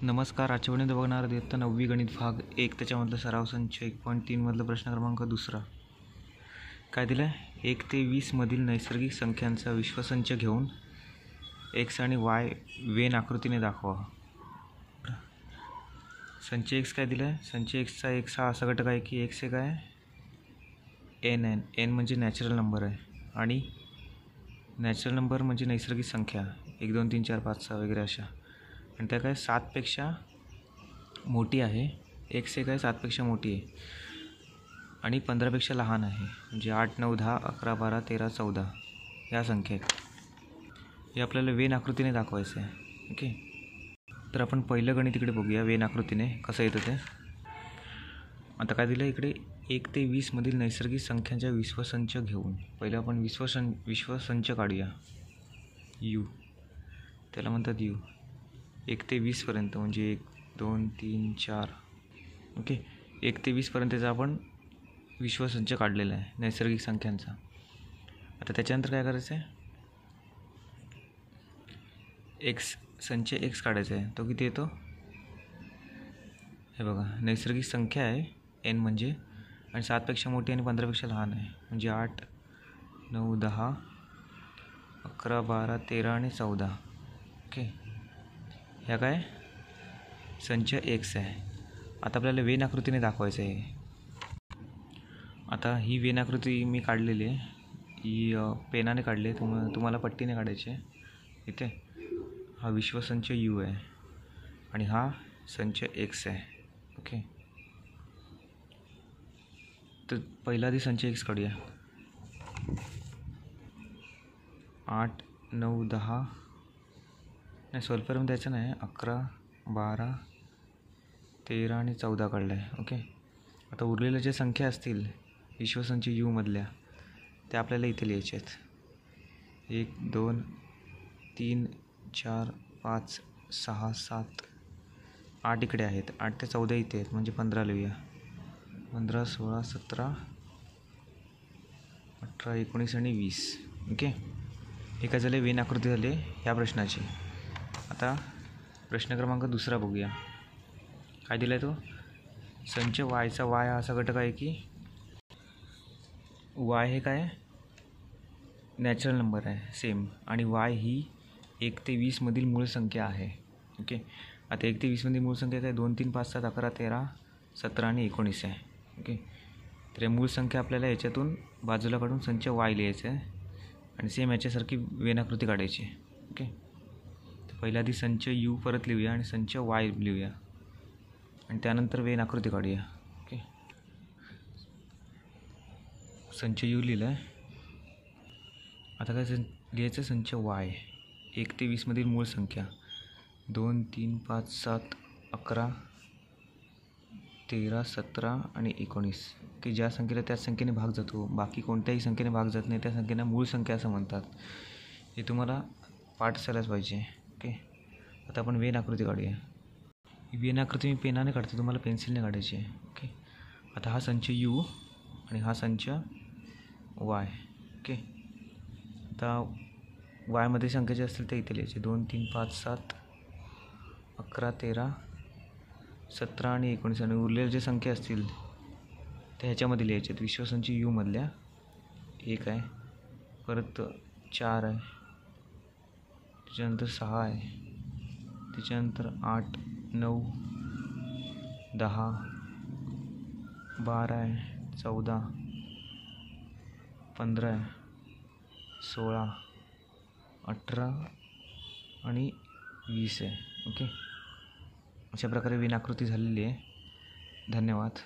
नमस्कार. आजच्या वेळेत बघणार इयत्ता 9वी गणित भाग 1 त्याच्यामधलं सराव संच 1.3 मधलं प्रश्न क्रमांक 2. काय दिलं आहे? 1 ते 20 मधील नैसर्गिक संख्यांचा विश्वसंच घेऊन x आणि y वेन आकृतीने दाखवा. संच x काय दिलं आहे? संच xचा x हा असा घटक आहे की x हे काय n म्हणजे नॅचरल नंबर आहे आणि नॅचरल नंबर म्हणजे नैसर्गिक संख्या 1 2 3 4 5 6 वगैरे अशा, आणि त्या काय 7पेक्षा मोठी आहे. x हे काय 7पेक्षा मोठी आहे आणि 15पेक्षा लहान आहे, म्हणजे 8 9 10 11 12 13 14 या संख्या आहेत. हे आपल्याला वेन आकृतीने दाखवायचं आहे. ओके, तर आपण पहिलं गणित इकडे बघूया वेन आकृतीने कसं येतं ते. आता काय दिलं इकडे? 1 ते 20 मधील नैसर्गिक संख्यांच्या विश्वसंच घेऊन पहिलं आपण विश्वसंच काढूया. u त्याला म्हणतात u. 1 ते 20 पर्यंत म्हणजे 1 2 3 4. ओके, 1 ते 20 पर्यंतचा आपण विश्वसंच काढलेला आहे नैसर्गिक संख्यांचा. आता त्याच्यानंतर काय करायचं आहे? संच x काढायचा आहे. तो किती येतो? हे बघा, नैसर्गिक संख्या आहे n म्हणजे, आणि 7पेक्षा मोठी आणि 15पेक्षा लहान आहे, म्हणजे 8 9 10 11 12 13 आणि 14. ओके, ह्या काय संच x आहे. आता आपल्याला वेन आकृतीने दाखवायचं आहे. आता ही वेन आकृती मी काढलेली आहे, ही पेनाने काढली आहे. तुम्हाला पट्टीने काढायची आहे. इथे हा विश्वसंच u आहे आणि हा संच x आहे. ओके, तर पहिला आधी संच x काढूया. 8 9 10 नाही, स्वल्पपर्यंत द्यायचं नाही, 11 12 13 आणि 14 काढलं आहे. ओके, आता उरलेल्या ज्या संख्या असतील विश्वसंच u मधल्या त्या आपल्याला इथे लिहायच्या आहेत. 1 2 3 4 5 6 7 8 इकडे आहेत, 8 ते 14 इथे आहेत, म्हणजे 15 लिहूया. 15 16 17 18 19 आणि 20. ओके, हे काय झाले? वेन आकृती झाली ह्या प्रश्नाची. आता प्रश्न क्रमांक 2 बघूया. काय दिला आहे तो? संच वायचा y हा असा घटक आहे की y हे काय नॅचरल नंबर आहे सेम, आणि y ही 1 ते 20 मधील मूळ संख्या आहे. ओके, आता 1 ते 20 मधील मूळ संख्या काय 2 3 5 7 11 13 17 आणि 19 आहे. ओके, तर या मूळ संख्या आपल्याला याच्यातून बाजूला काढून संच y लिहायचं आहे आणि सेम याच्यासारखी वेन आकृती काढायची. ओके, तर पहिल्या आधी संच u परत लिहूया आणि संच y लिहूया आणि त्यानंतर वेन आकृती काढूया. ओके, संच u लिहिलं आहे. आता काय लिहायचं? संच y 1 ते 20 मधील मूळ संख्या 2 3 5 7 11 13 17 आणि 19, की ज्या संख्येला त्याच संख्येने भाग जातो, बाकी कोणत्याही संख्येने भाग जात नाही, त्या संख्येला मूळ संख्या असं म्हणतात. हे तुम्हाला पाठ असायलाच पाहिजे. ओके, आता आपण वेन आकृती काढूया. ही वेन आकृती मी पेनाने काढतो, तुम्हाला पेन्सिलने काढायची आहे. ओके, आता हा संच u आणि हा संच y. ओके, आता वायमध्ये संख्या जे असतील ते इथे लिहायचे. 2 3 5 7 11 13 17 आणि 19, आणि उरलेल्या ज्या संख्या असतील त्या ह्याच्यामध्ये लिहायचे आहेत विश्वसंच u मधल्या. 1 आहे, परत 4 आहे, त्याच्यानंतर 6 आहे, त्याच्यानंतर 8 9 10 12 आहे, 14 15 आहे, 16 18 आणि 20 आहे. ओके, अशा प्रकारे वेन आकृती झालेली आहे. धन्यवाद.